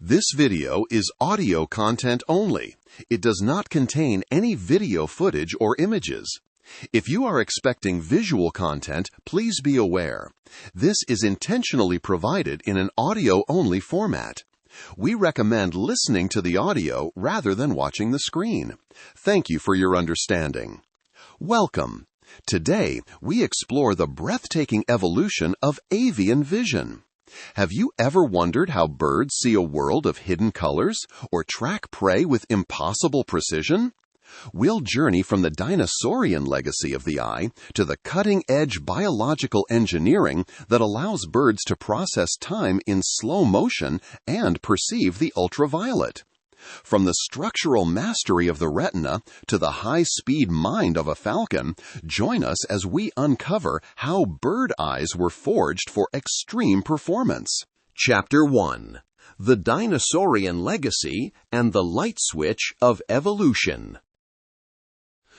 This video is audio content only. It does not contain any video footage or images. If you are expecting visual content, please be aware. This is intentionally provided in an audio-only format. We recommend listening to the audio rather than watching the screen. Thank you for your understanding. Welcome. Today, we explore the breathtaking evolution of avian vision. Have you ever wondered how birds see a world of hidden colors or track prey with impossible precision? We'll journey from the Dinosaurian legacy of the eye to the cutting-edge biological engineering that allows birds to process time in slow motion and perceive the ultraviolet. From the structural mastery of the retina to the high-speed mind of a falcon, join us as we uncover how bird eyes were forged for extreme performance. Chapter 1: The Dinosaurian Legacy and the Light Switch of Evolution.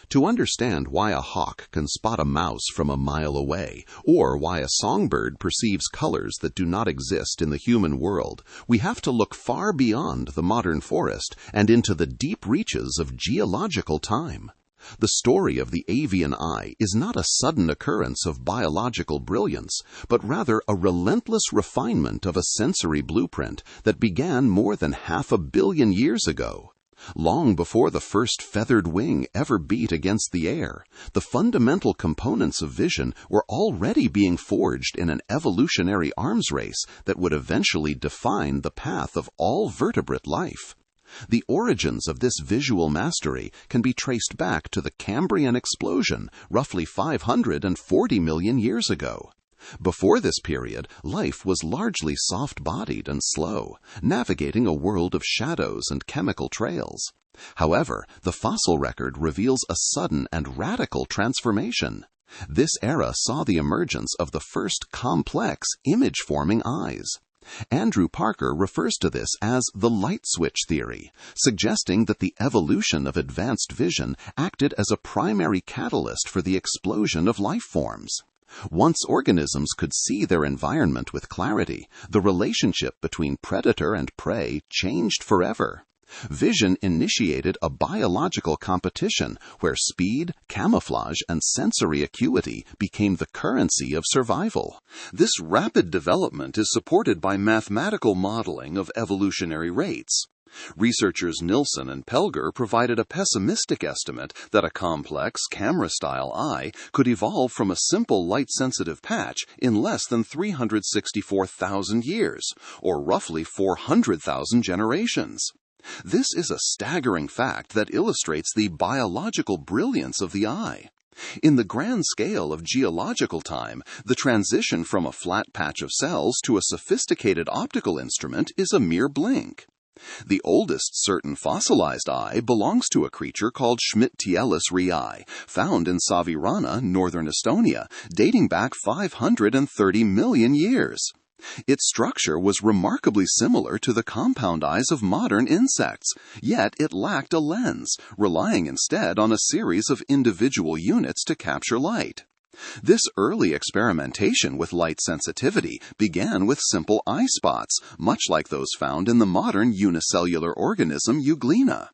To understand why a hawk can spot a mouse from a mile away, or why a songbird perceives colors that do not exist in the human world, we have to look far beyond the modern forest and into the deep reaches of geological time. The story of the avian eye is not a sudden occurrence of biological brilliance, but rather a relentless refinement of a sensory blueprint that began more than 500 million years ago. Long before the first feathered wing ever beat against the air, the fundamental components of vision were already being forged in an evolutionary arms race that would eventually define the path of all vertebrate life. The origins of this visual mastery can be traced back to the Cambrian explosion, roughly 540 million years ago. Before this period, life was largely soft-bodied and slow, navigating a world of shadows and chemical trails. However, the fossil record reveals a sudden and radical transformation. This era saw the emergence of the first complex, image-forming eyes. Andrew Parker refers to this as the light switch theory, suggesting that the evolution of advanced vision acted as a primary catalyst for the explosion of life forms. Once organisms could see their environment with clarity, the relationship between predator and prey changed forever. Vision initiated a biological competition where speed, camouflage, and sensory acuity became the currency of survival. This rapid development is supported by mathematical modeling of evolutionary rates. Researchers Nilsson and Pelger provided a pessimistic estimate that a complex, camera-style eye could evolve from a simple light-sensitive patch in less than 364,000 years, or roughly 400,000 generations. This is a staggering fact that illustrates the biological brilliance of the eye. In the grand scale of geological time, the transition from a flat patch of cells to a sophisticated optical instrument is a mere blink. The oldest certain fossilized eye belongs to a creature called Schmidt-Tielis rhei, found in Savirana, northern Estonia, dating back 530 million years. Its structure was remarkably similar to the compound eyes of modern insects, yet it lacked a lens, relying instead on a series of individual units to capture light. This early experimentation with light sensitivity began with simple eye spots, much like those found in the modern unicellular organism Euglena.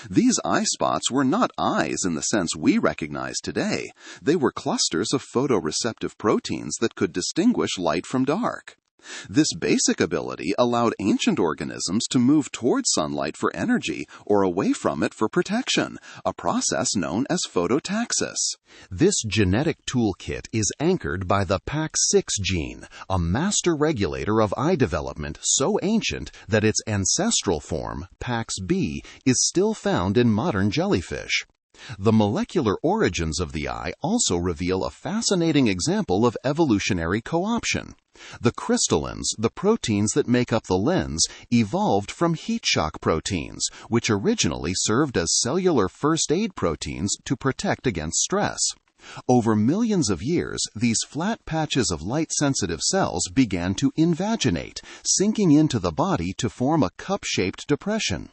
These eye spots were not eyes in the sense we recognize today. They were clusters of photoreceptive proteins that could distinguish light from dark. This basic ability allowed ancient organisms to move toward sunlight for energy or away from it for protection, a process known as phototaxis. This genetic toolkit is anchored by the PAX6 gene, a master regulator of eye development so ancient that its ancestral form, PAX-B, is still found in modern jellyfish. The molecular origins of the eye also reveal a fascinating example of evolutionary co-option. The crystallins, the proteins that make up the lens, evolved from heat shock proteins, which originally served as cellular first aid proteins to protect against stress. Over millions of years, these flat patches of light-sensitive cells began to invaginate, sinking into the body to form a cup-shaped depression.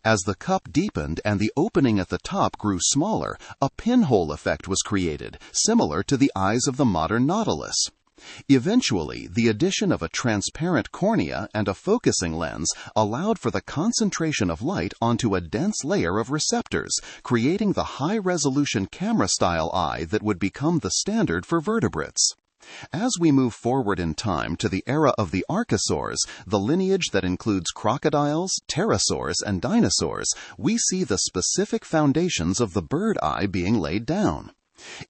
As the cup deepened and the opening at the top grew smaller, a pinhole effect was created, similar to the eyes of the modern nautilus. Eventually, the addition of a transparent cornea and a focusing lens allowed for the concentration of light onto a dense layer of receptors, creating the high-resolution camera-style eye that would become the standard for vertebrates. As we move forward in time to the era of the archosaurs, the lineage that includes crocodiles, pterosaurs, and dinosaurs, we see the specific foundations of the bird eye being laid down.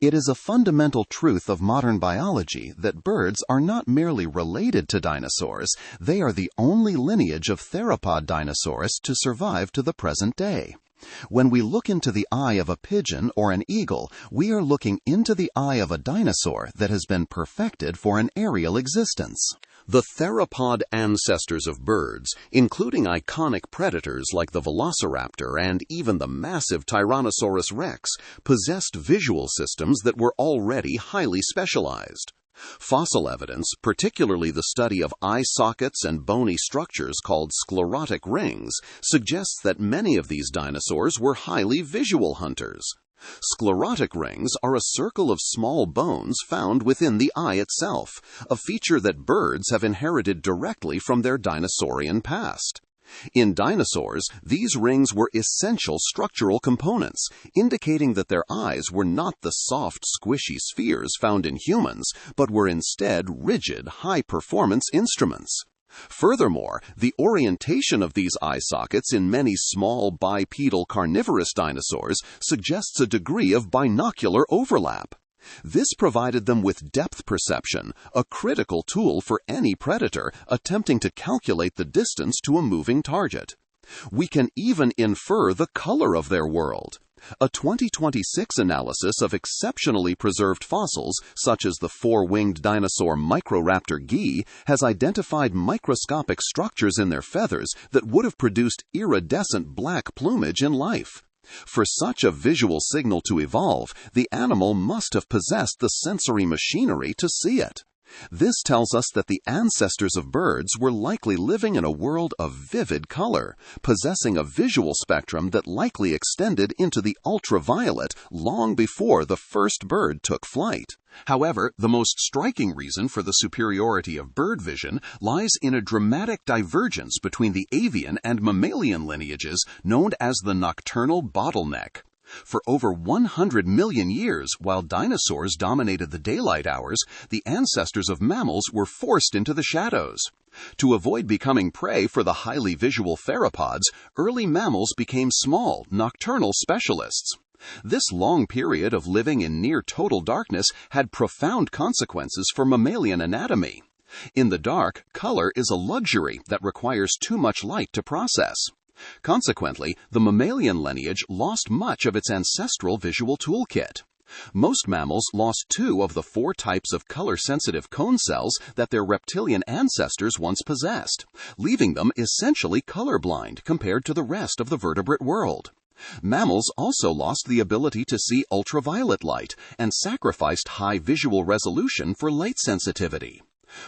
It is a fundamental truth of modern biology that birds are not merely related to dinosaurs, they are the only lineage of theropod dinosaurs to survive to the present day. When we look into the eye of a pigeon or an eagle, we are looking into the eye of a dinosaur that has been perfected for an aerial existence. The theropod ancestors of birds, including iconic predators like the velociraptor and even the massive Tyrannosaurus rex, possessed visual systems that were already highly specialized. Fossil evidence, particularly the study of eye sockets and bony structures called sclerotic rings, suggests that many of these dinosaurs were highly visual hunters. Sclerotic rings are a circle of small bones found within the eye itself, a feature that birds have inherited directly from their dinosaurian past. In dinosaurs, these rings were essential structural components, indicating that their eyes were not the soft, squishy spheres found in humans, but were instead rigid, high-performance instruments. Furthermore, the orientation of these eye sockets in many small bipedal carnivorous dinosaurs suggests a degree of binocular overlap. This provided them with depth perception, a critical tool for any predator attempting to calculate the distance to a moving target. We can even infer the color of their world. A 2026 analysis of exceptionally preserved fossils, such as the four-winged dinosaur Microraptor Gee, has identified microscopic structures in their feathers that would have produced iridescent black plumage in life. For such a visual signal to evolve, the animal must have possessed the sensory machinery to see it. This tells us that the ancestors of birds were likely living in a world of vivid color, possessing a visual spectrum that likely extended into the ultraviolet long before the first bird took flight. However, the most striking reason for the superiority of bird vision lies in a dramatic divergence between the avian and mammalian lineages known as the nocturnal bottleneck. For over 100 million years, while dinosaurs dominated the daylight hours, the ancestors of mammals were forced into the shadows. To avoid becoming prey for the highly visual theropods, early mammals became small, nocturnal specialists. This long period of living in near-total darkness had profound consequences for mammalian anatomy. In the dark, color is a luxury that requires too much light to process. Consequently, the mammalian lineage lost much of its ancestral visual toolkit. Most mammals lost 2 of the 4 types of color-sensitive cone cells that their reptilian ancestors once possessed, leaving them essentially colorblind compared to the rest of the vertebrate world. Mammals also lost the ability to see ultraviolet light and sacrificed high visual resolution for light sensitivity.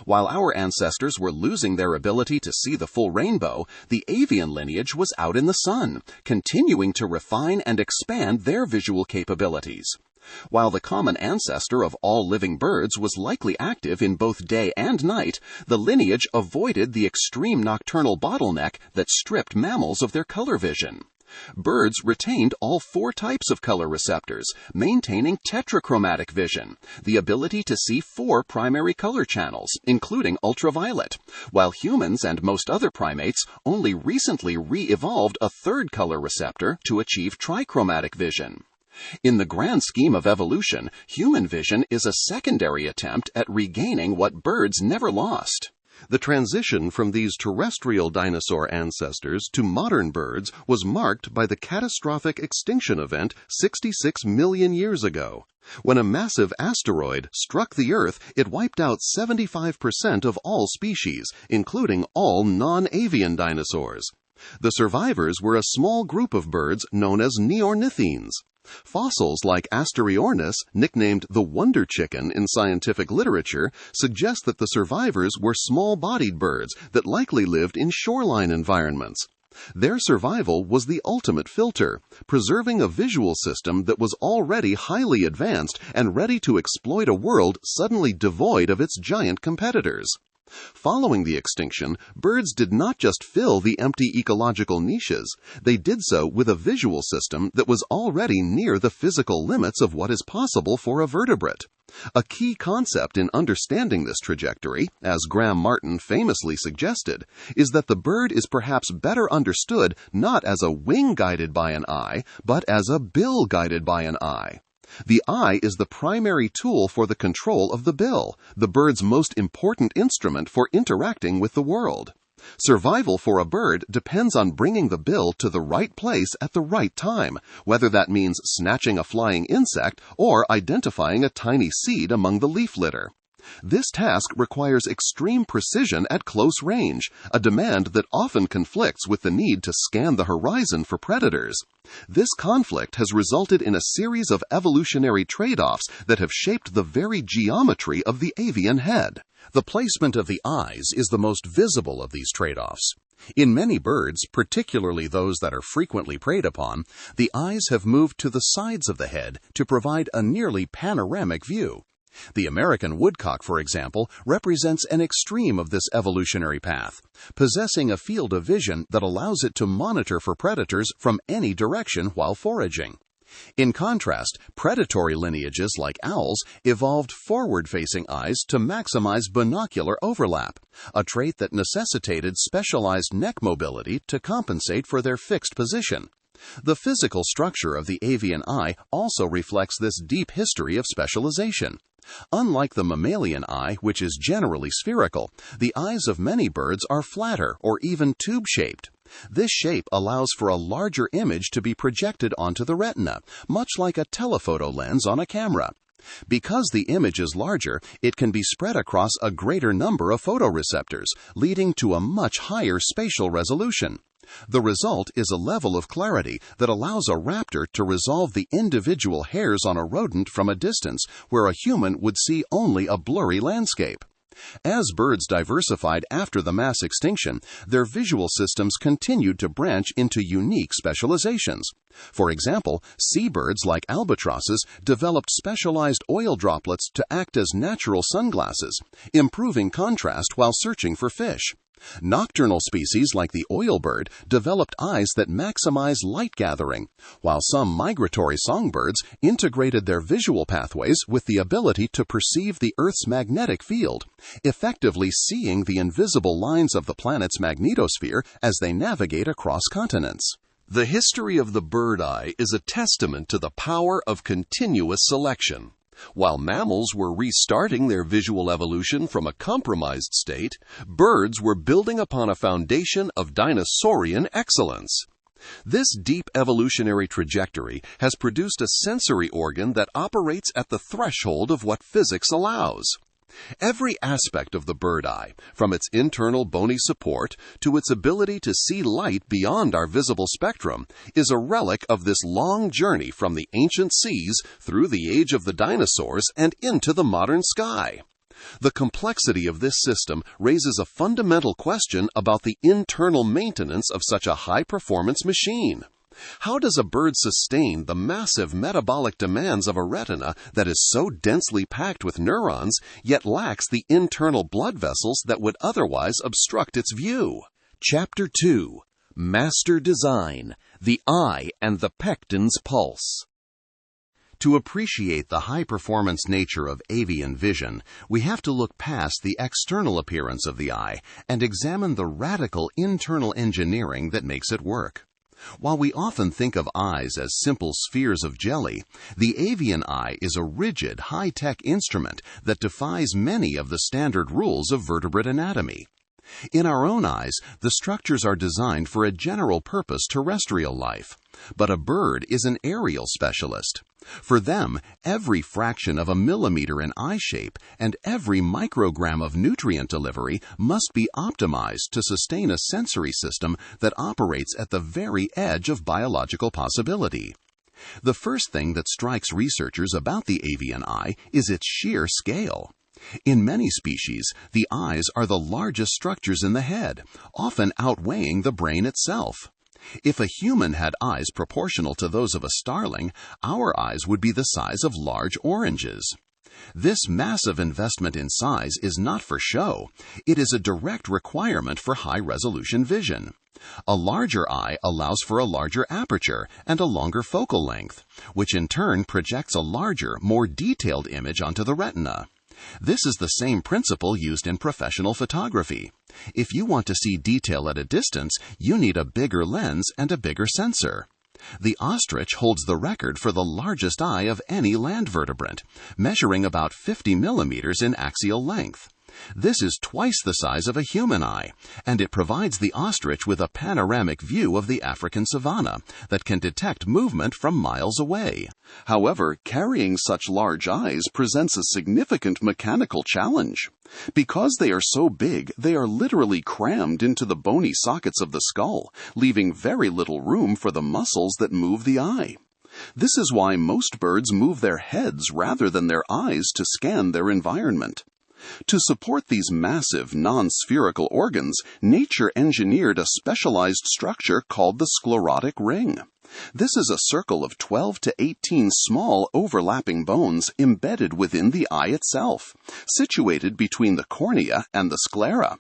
While our ancestors were losing their ability to see the full rainbow, the avian lineage was out in the sun, continuing to refine and expand their visual capabilities. While the common ancestor of all living birds was likely active in both day and night, the lineage avoided the extreme nocturnal bottleneck that stripped mammals of their color vision. Birds retained all 4 types of color receptors, maintaining tetrachromatic vision, the ability to see 4 primary color channels, including ultraviolet, while humans and most other primates only recently re-evolved a 3rd color receptor to achieve trichromatic vision. In the grand scheme of evolution, human vision is a secondary attempt at regaining what birds never lost. The transition from these terrestrial dinosaur ancestors to modern birds was marked by the catastrophic extinction event 66 million years ago. When a massive asteroid struck the Earth, it wiped out 75% of all species, including all non-avian dinosaurs. The survivors were a small group of birds known as neornithines. Fossils like Asteriornis, nicknamed the Wonder Chicken in scientific literature, suggest that the survivors were small-bodied birds that likely lived in shoreline environments. Their survival was the ultimate filter, preserving a visual system that was already highly advanced and ready to exploit a world suddenly devoid of its giant competitors. Following the extinction, birds did not just fill the empty ecological niches, they did so with a visual system that was already near the physical limits of what is possible for a vertebrate. A key concept in understanding this trajectory, as Graham Martin famously suggested, is that the bird is perhaps better understood not as a wing guided by an eye, but as a bill guided by an eye. The eye is the primary tool for the control of the bill, the bird's most important instrument for interacting with the world. Survival for a bird depends on bringing the bill to the right place at the right time, whether that means snatching a flying insect or identifying a tiny seed among the leaf litter. This task requires extreme precision at close range, a demand that often conflicts with the need to scan the horizon for predators. This conflict has resulted in a series of evolutionary trade-offs that have shaped the very geometry of the avian head. The placement of the eyes is the most visible of these trade-offs. In many birds, particularly those that are frequently preyed upon, the eyes have moved to the sides of the head to provide a nearly panoramic view. The American woodcock, for example, represents an extreme of this evolutionary path, possessing a field of vision that allows it to monitor for predators from any direction while foraging. In contrast, predatory lineages like owls evolved forward-facing eyes to maximize binocular overlap, a trait that necessitated specialized neck mobility to compensate for their fixed position. The physical structure of the avian eye also reflects this deep history of specialization. Unlike the mammalian eye, which is generally spherical, the eyes of many birds are flatter or even tube-shaped. This shape allows for a larger image to be projected onto the retina, much like a telephoto lens on a camera. Because the image is larger, it can be spread across a greater number of photoreceptors, leading to a much higher spatial resolution. The result is a level of clarity that allows a raptor to resolve the individual hairs on a rodent from a distance where a human would see only a blurry landscape. As birds diversified after the mass extinction, their visual systems continued to branch into unique specializations. For example, seabirds like albatrosses developed specialized oil droplets to act as natural sunglasses, improving contrast while searching for fish. Nocturnal species like the oilbird developed eyes that maximize light gathering, while some migratory songbirds integrated their visual pathways with the ability to perceive the Earth's magnetic field, effectively seeing the invisible lines of the planet's magnetosphere as they navigate across continents. The history of the bird eye is a testament to the power of continuous selection. While mammals were restarting their visual evolution from a compromised state, birds were building upon a foundation of dinosaurian excellence. This deep evolutionary trajectory has produced a sensory organ that operates at the threshold of what physics allows. Every aspect of the bird eye, from its internal bony support to its ability to see light beyond our visible spectrum, is a relic of this long journey from the ancient seas through the age of the dinosaurs and into the modern sky. The complexity of this system raises a fundamental question about the internal maintenance of such a high-performance machine. How does a bird sustain the massive metabolic demands of a retina that is so densely packed with neurons, yet lacks the internal blood vessels that would otherwise obstruct its view? Chapter 2. Master Design, the Eye and the Pecten's Pulse. To appreciate the high-performance nature of avian vision, we have to look past the external appearance of the eye and examine the radical internal engineering that makes it work. While we often think of eyes as simple spheres of jelly, the avian eye is a rigid, high-tech instrument that defies many of the standard rules of vertebrate anatomy. In our own eyes, the structures are designed for a general-purpose terrestrial life, but a bird is an aerial specialist. For them, every fraction of a millimeter in eye shape and every microgram of nutrient delivery must be optimized to sustain a sensory system that operates at the very edge of biological possibility. The first thing that strikes researchers about the avian eye is its sheer scale. In many species, the eyes are the largest structures in the head, often outweighing the brain itself. If a human had eyes proportional to those of a starling, our eyes would be the size of large oranges. This massive investment in size is not for show. It is a direct requirement for high-resolution vision. A larger eye allows for a larger aperture and a longer focal length, which in turn projects a larger, more detailed image onto the retina. This is the same principle used in professional photography. If you want to see detail at a distance, you need a bigger lens and a bigger sensor. The ostrich holds the record for the largest eye of any land vertebrate, measuring about 50 millimeters in axial length. This is twice the size of a human eye, and it provides the ostrich with a panoramic view of the African savanna that can detect movement from miles away. However, carrying such large eyes presents a significant mechanical challenge. Because they are so big, they are literally crammed into the bony sockets of the skull, leaving very little room for the muscles that move the eye. This is why most birds move their heads rather than their eyes to scan their environment. To support these massive, non-spherical organs, nature engineered a specialized structure called the sclerotic ring. This is a circle of 12 to 18 small overlapping bones embedded within the eye itself, situated between the cornea and the sclera.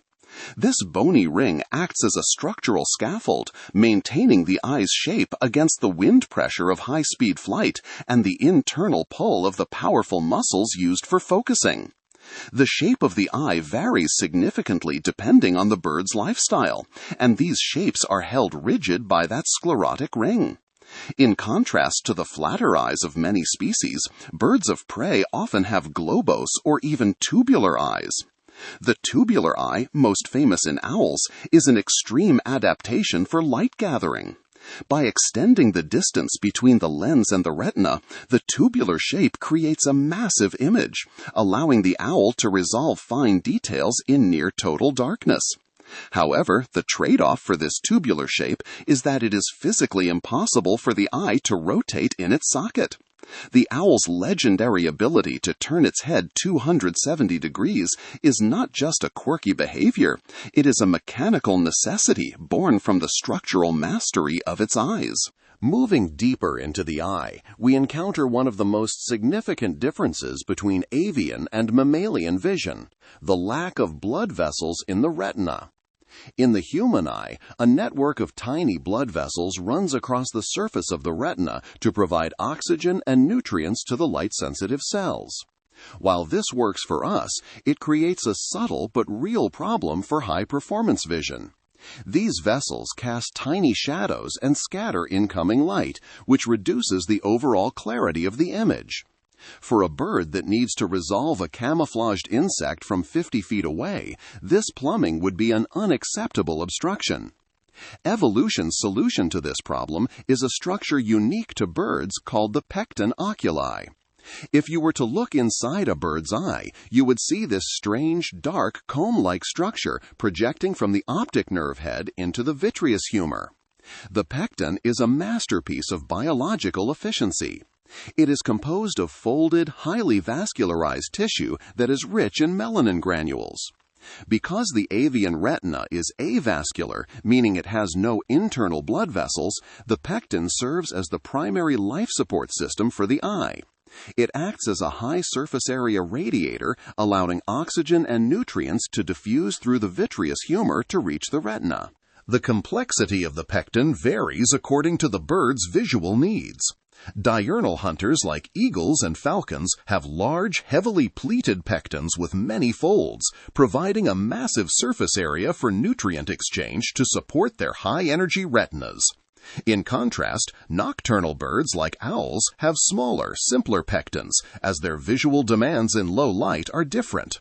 This bony ring acts as a structural scaffold, maintaining the eye's shape against the wind pressure of high-speed flight and the internal pull of the powerful muscles used for focusing. The shape of the eye varies significantly depending on the bird's lifestyle, and these shapes are held rigid by that sclerotic ring. In contrast to the flatter eyes of many species, birds of prey often have globose or even tubular eyes. The tubular eye, most famous in owls, is an extreme adaptation for light gathering. By extending the distance between the lens and the retina, the tubular shape creates a massive image, allowing the owl to resolve fine details in near total darkness. However, the trade-off for this tubular shape is that it is physically impossible for the eye to rotate in its socket. The owl's legendary ability to turn its head 270 degrees is not just a quirky behavior, it is a mechanical necessity born from the structural mastery of its eyes. Moving deeper into the eye, we encounter one of the most significant differences between avian and mammalian vision, the lack of blood vessels in the retina. In the human eye, a network of tiny blood vessels runs across the surface of the retina to provide oxygen and nutrients to the light-sensitive cells. While this works for us, it creates a subtle but real problem for high-performance vision. These vessels cast tiny shadows and scatter incoming light, which reduces the overall clarity of the image. For a bird that needs to resolve a camouflaged insect from 50 feet away, this plumbing would be an unacceptable obstruction. Evolution's solution to this problem is a structure unique to birds called the Pecten oculi. If you were to look inside a bird's eye, you would see this strange, dark, comb-like structure projecting from the optic nerve head into the vitreous humor. The Pecten is a masterpiece of biological efficiency. It is composed of folded, highly vascularized tissue that is rich in melanin granules. Because the avian retina is avascular, meaning it has no internal blood vessels, the Pecten serves as the primary life support system for the eye. It acts as a high surface area radiator, allowing oxygen and nutrients to diffuse through the vitreous humor to reach the retina. The complexity of the Pecten varies according to the bird's visual needs. Diurnal hunters like eagles and falcons have large, heavily pleated pectens with many folds, providing a massive surface area for nutrient exchange to support their high-energy retinas. In contrast, nocturnal birds like owls have smaller, simpler pectens, as their visual demands in low light are different.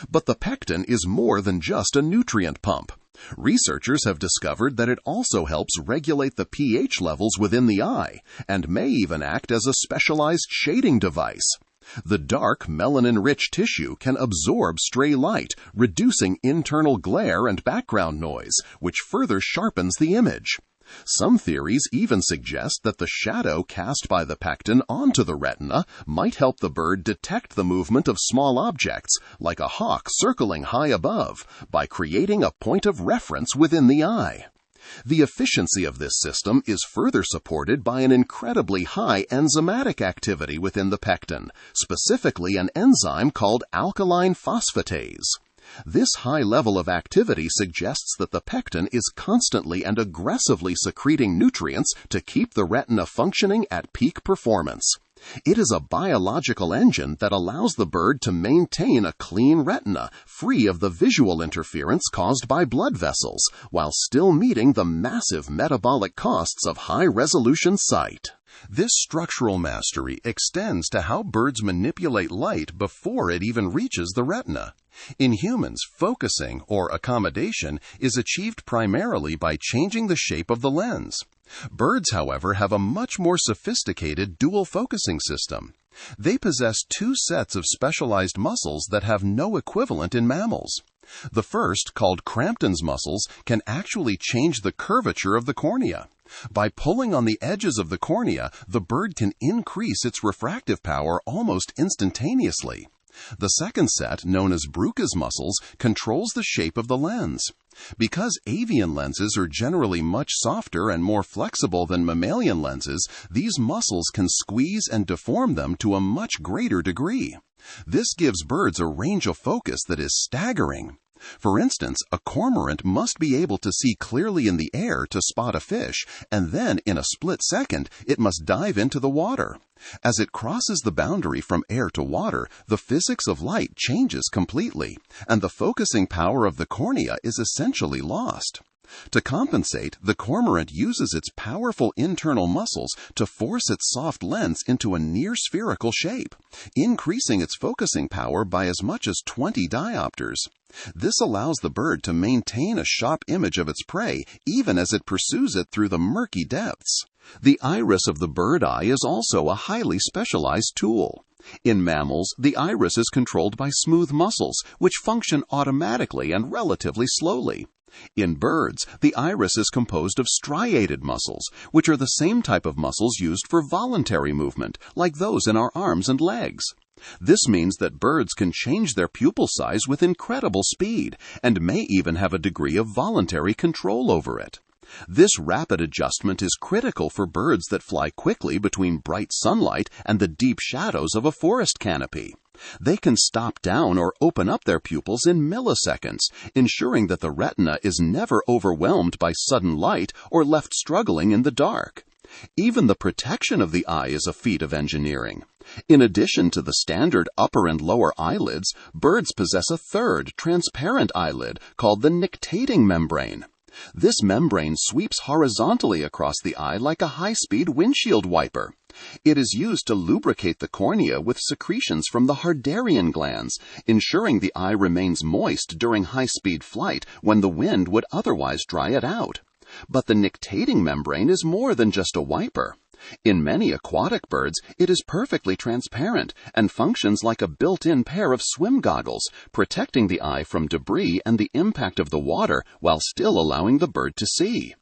But the Pecten is more than just a nutrient pump. Researchers have discovered that it also helps regulate the pH levels within the eye and may even act as a specialized shading device. The dark, melanin-rich tissue can absorb stray light, reducing internal glare and background noise, which further sharpens the image. Some theories even suggest that the shadow cast by the pecten onto the retina might help the bird detect the movement of small objects, like a hawk circling high above, by creating a point of reference within the eye. The efficiency of this system is further supported by an incredibly high enzymatic activity within the pecten, specifically an enzyme called alkaline phosphatase. This high level of activity suggests that the pecten is constantly and aggressively secreting nutrients to keep the retina functioning at peak performance. It is a biological engine that allows the bird to maintain a clean retina, free of the visual interference caused by blood vessels, while still meeting the massive metabolic costs of high-resolution sight. This structural mastery extends to how birds manipulate light before it even reaches the retina. In humans, focusing, or accommodation, is achieved primarily by changing the shape of the lens. Birds, however, have a much more sophisticated dual focusing system. They possess two sets of specialized muscles that have no equivalent in mammals. The first, called Crampton's muscles, can actually change the curvature of the cornea. By pulling on the edges of the cornea, the bird can increase its refractive power almost instantaneously. The second set, known as Bruch's muscles, controls the shape of the lens. Because avian lenses are generally much softer and more flexible than mammalian lenses, these muscles can squeeze and deform them to a much greater degree. This gives birds a range of focus that is staggering. For instance, a cormorant must be able to see clearly in the air to spot a fish, and then in a split second it must dive into the water. As it crosses the boundary from air to water, the physics of light changes completely, and the focusing power of the cornea is essentially lost. To compensate, the cormorant uses its powerful internal muscles to force its soft lens into a near-spherical shape, increasing its focusing power by as much as 20 diopters. This allows the bird to maintain a sharp image of its prey even as it pursues it through the murky depths. The iris of the bird eye is also a highly specialized tool. In mammals, the iris is controlled by smooth muscles, which function automatically and relatively slowly. In birds, the iris is composed of striated muscles, which are the same type of muscles used for voluntary movement, like those in our arms and legs. This means that birds can change their pupil size with incredible speed, and may even have a degree of voluntary control over it. This rapid adjustment is critical for birds that fly quickly between bright sunlight and the deep shadows of a forest canopy. They can stop down or open up their pupils in milliseconds, ensuring that the retina is never overwhelmed by sudden light or left struggling in the dark. Even the protection of the eye is a feat of engineering. In addition to the standard upper and lower eyelids, birds possess a third, transparent eyelid called the nictating membrane. This membrane sweeps horizontally across the eye like a high-speed windshield wiper. It is used to lubricate the cornea with secretions from the Harderian glands, ensuring the eye remains moist during high-speed flight when the wind would otherwise dry it out. But the nictating membrane is more than just a wiper. In many aquatic birds, it is perfectly transparent and functions like a built-in pair of swim goggles, protecting the eye from debris and the impact of the water while still allowing the bird to see.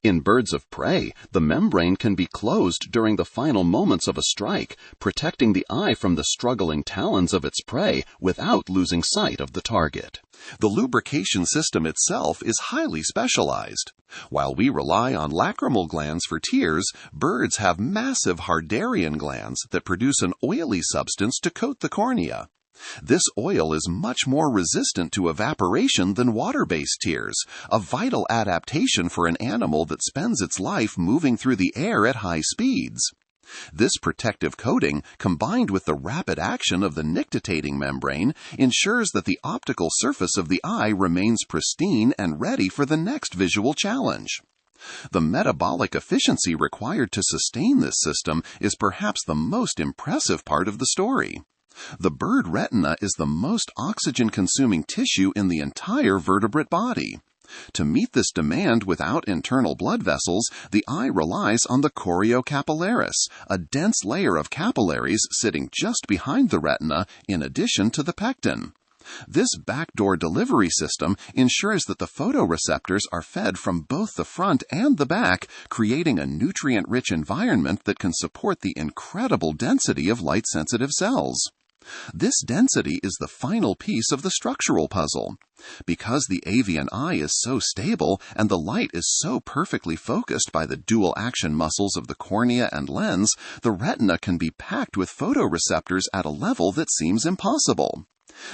In birds of prey, the membrane can be closed during the final moments of a strike, protecting the eye from the struggling talons of its prey without losing sight of the target. The lubrication system itself is highly specialized. While we rely on lacrimal glands for tears, birds have massive Harderian glands that produce an oily substance to coat the cornea. This oil is much more resistant to evaporation than water-based tears, a vital adaptation for an animal that spends its life moving through the air at high speeds. This protective coating, combined with the rapid action of the nictitating membrane, ensures that the optical surface of the eye remains pristine and ready for the next visual challenge. The metabolic efficiency required to sustain this system is perhaps the most impressive part of the story. The bird retina is the most oxygen-consuming tissue in the entire vertebrate body. To meet this demand without internal blood vessels, the eye relies on the choriocapillaris, a dense layer of capillaries sitting just behind the retina in addition to the pecten. This backdoor delivery system ensures that the photoreceptors are fed from both the front and the back, creating a nutrient-rich environment that can support the incredible density of light-sensitive cells. This density is the final piece of the structural puzzle. Because the avian eye is so stable and the light is so perfectly focused by the dual-action muscles of the cornea and lens, the retina can be packed with photoreceptors at a level that seems impossible.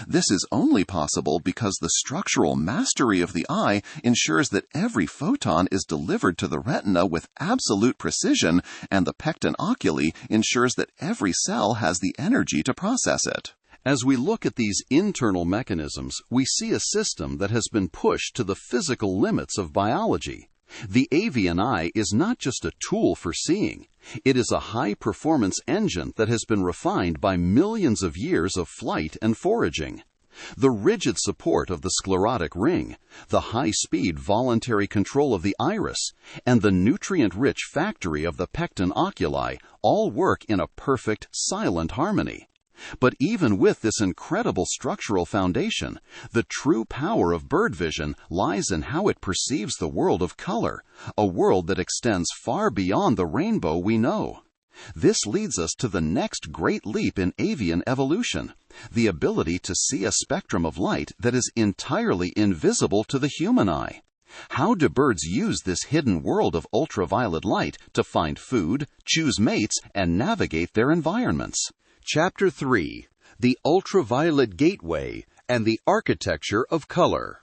This is only possible because the structural mastery of the eye ensures that every photon is delivered to the retina with absolute precision, and the Pecten oculi ensures that every cell has the energy to process it. As we look at these internal mechanisms, we see a system that has been pushed to the physical limits of biology. The avian eye is not just a tool for seeing. It is a high-performance engine that has been refined by millions of years of flight and foraging. The rigid support of the sclerotic ring, the high-speed voluntary control of the iris, and the nutrient-rich factory of the Pecten oculi all work in a perfect, silent harmony. But even with this incredible structural foundation, the true power of bird vision lies in how it perceives the world of color, a world that extends far beyond the rainbow we know. This leads us to the next great leap in avian evolution, the ability to see a spectrum of light that is entirely invisible to the human eye. How do birds use this hidden world of ultraviolet light to find food, choose mates, and navigate their environments? Chapter 3: The Ultraviolet Gateway and the Architecture of Color.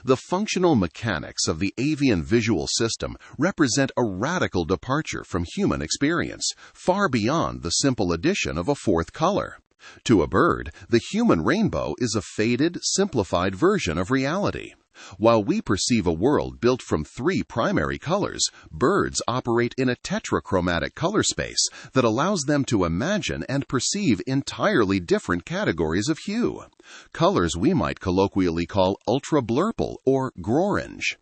The functional mechanics of the avian visual system represent a radical departure from human experience, far beyond the simple addition of a fourth color. To a bird, the human rainbow is a faded, simplified version of reality. While we perceive a world built from three primary colors, birds operate in a tetrachromatic color space that allows them to imagine and perceive entirely different categories of hue. Colors we might colloquially call ultra-blurple or grorange.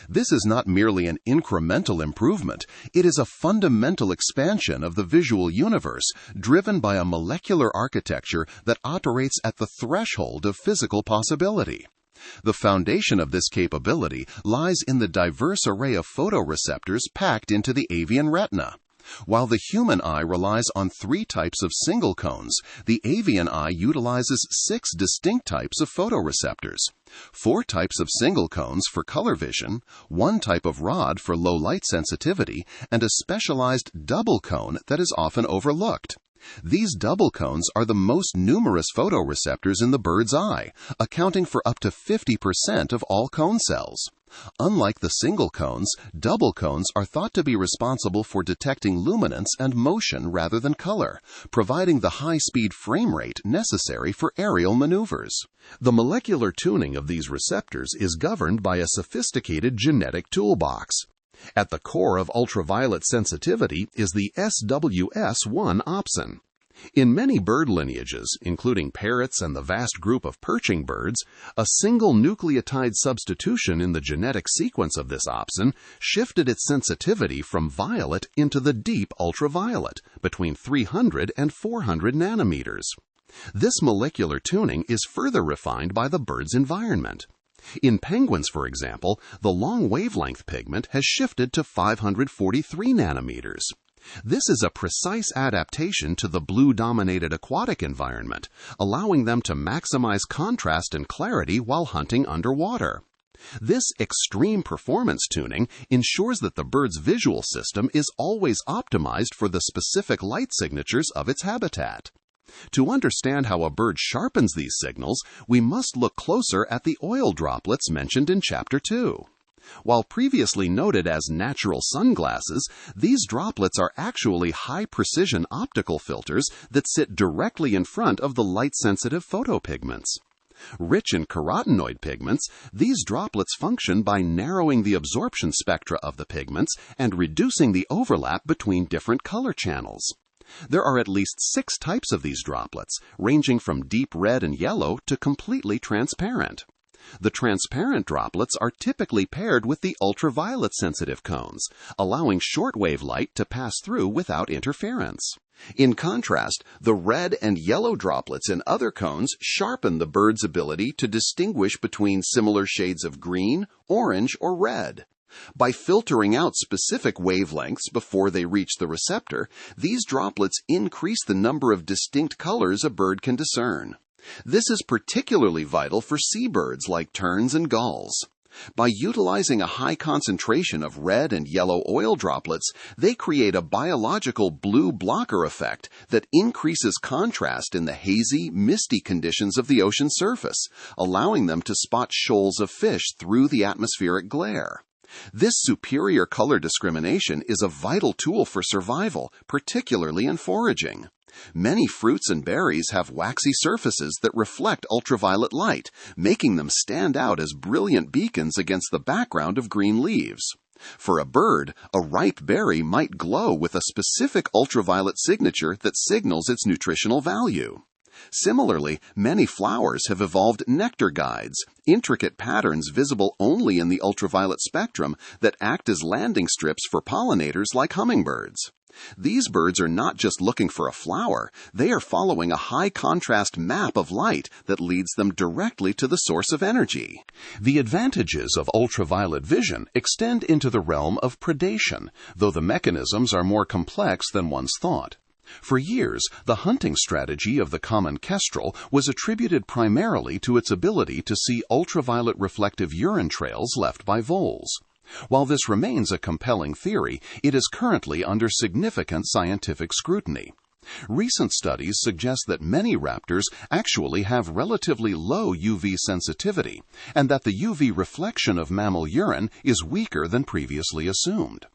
This is not merely an incremental improvement, it is a fundamental expansion of the visual universe driven by a molecular architecture that operates at the threshold of physical possibility. The foundation of this capability lies in the diverse array of photoreceptors packed into the avian retina. While the human eye relies on 3 types of single cones, the avian eye utilizes 6 distinct types of photoreceptors. 4 types of single cones for color vision, 1 type of rod for low light sensitivity, and a specialized double cone that is often overlooked. These double cones are the most numerous photoreceptors in the bird's eye, accounting for up to 50% of all cone cells. Unlike the single cones, double cones are thought to be responsible for detecting luminance and motion rather than color, providing the high-speed frame rate necessary for aerial maneuvers. The molecular tuning of these receptors is governed by a sophisticated genetic toolbox. At the core of ultraviolet sensitivity is the SWS1 opsin. In many bird lineages, including parrots and the vast group of perching birds, a single nucleotide substitution in the genetic sequence of this opsin shifted its sensitivity from violet into the deep ultraviolet, between 300 and 400 nanometers. This molecular tuning is further refined by the bird's environment. In penguins, for example, the long wavelength pigment has shifted to 543 nanometers. This is a precise adaptation to the blue-dominated aquatic environment, allowing them to maximize contrast and clarity while hunting underwater. This extreme performance tuning ensures that the bird's visual system is always optimized for the specific light signatures of its habitat. To understand how a bird sharpens these signals, we must look closer at the oil droplets mentioned in Chapter 2. While previously noted as natural sunglasses, these droplets are actually high-precision optical filters that sit directly in front of the light-sensitive photopigments. Rich in carotenoid pigments, these droplets function by narrowing the absorption spectra of the pigments and reducing the overlap between different color channels. There are at least 6 types of these droplets, ranging from deep red and yellow to completely transparent. The transparent droplets are typically paired with the ultraviolet sensitive cones, allowing shortwave light to pass through without interference. In contrast, the red and yellow droplets in other cones sharpen the bird's ability to distinguish between similar shades of green, orange, or red. By filtering out specific wavelengths before they reach the receptor, these droplets increase the number of distinct colors a bird can discern. This is particularly vital for seabirds like terns and gulls. By utilizing a high concentration of red and yellow oil droplets, they create a biological blue blocker effect that increases contrast in the hazy, misty conditions of the ocean surface, allowing them to spot shoals of fish through the atmospheric glare. This superior color discrimination is a vital tool for survival, particularly in foraging. Many fruits and berries have waxy surfaces that reflect ultraviolet light, making them stand out as brilliant beacons against the background of green leaves. For a bird, a ripe berry might glow with a specific ultraviolet signature that signals its nutritional value. Similarly, many flowers have evolved nectar guides, intricate patterns visible only in the ultraviolet spectrum that act as landing strips for pollinators like hummingbirds. These birds are not just looking for a flower, they are following a high-contrast map of light that leads them directly to the source of energy. The advantages of ultraviolet vision extend into the realm of predation, though the mechanisms are more complex than once thought. For years, the hunting strategy of the common kestrel was attributed primarily to its ability to see ultraviolet reflective urine trails left by voles. While this remains a compelling theory, it is currently under significant scientific scrutiny. Recent studies suggest that many raptors actually have relatively low UV sensitivity, and that the UV reflection of mammal urine is weaker than previously assumed.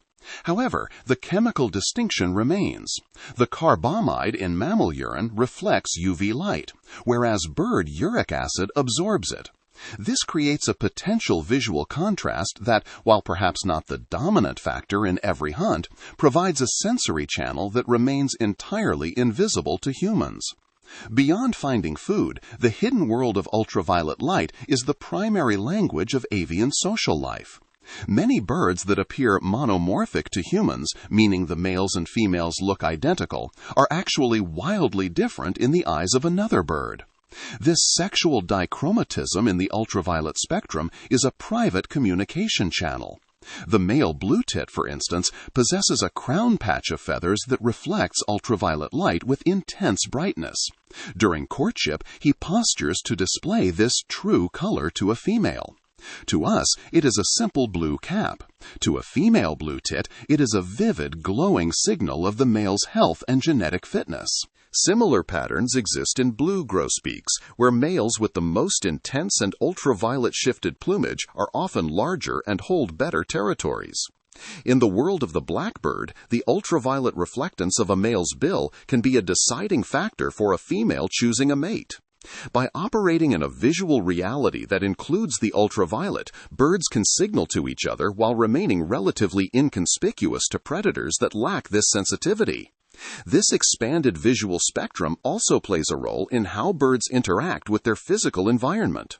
However, the chemical distinction remains. The carbamide in mammal urine reflects UV light, whereas bird uric acid absorbs it. This creates a potential visual contrast that, while perhaps not the dominant factor in every hunt, provides a sensory channel that remains entirely invisible to humans. Beyond finding food, the hidden world of ultraviolet light is the primary language of avian social life. Many birds that appear monomorphic to humans, meaning the males and females look identical, are actually wildly different in the eyes of another bird. This sexual dichromatism in the ultraviolet spectrum is a private communication channel. The male blue tit, for instance, possesses a crown patch of feathers that reflects ultraviolet light with intense brightness. During courtship, he postures to display this true color to a female. To us, it is a simple blue cap. To a female blue tit, it is a vivid, glowing signal of the male's health and genetic fitness. Similar patterns exist in blue grosbeaks, where males with the most intense and ultraviolet shifted plumage are often larger and hold better territories. In the world of the blackbird, the ultraviolet reflectance of a male's bill can be a deciding factor for a female choosing a mate. By operating in a visual reality that includes the ultraviolet, birds can signal to each other while remaining relatively inconspicuous to predators that lack this sensitivity. This expanded visual spectrum also plays a role in how birds interact with their physical environment.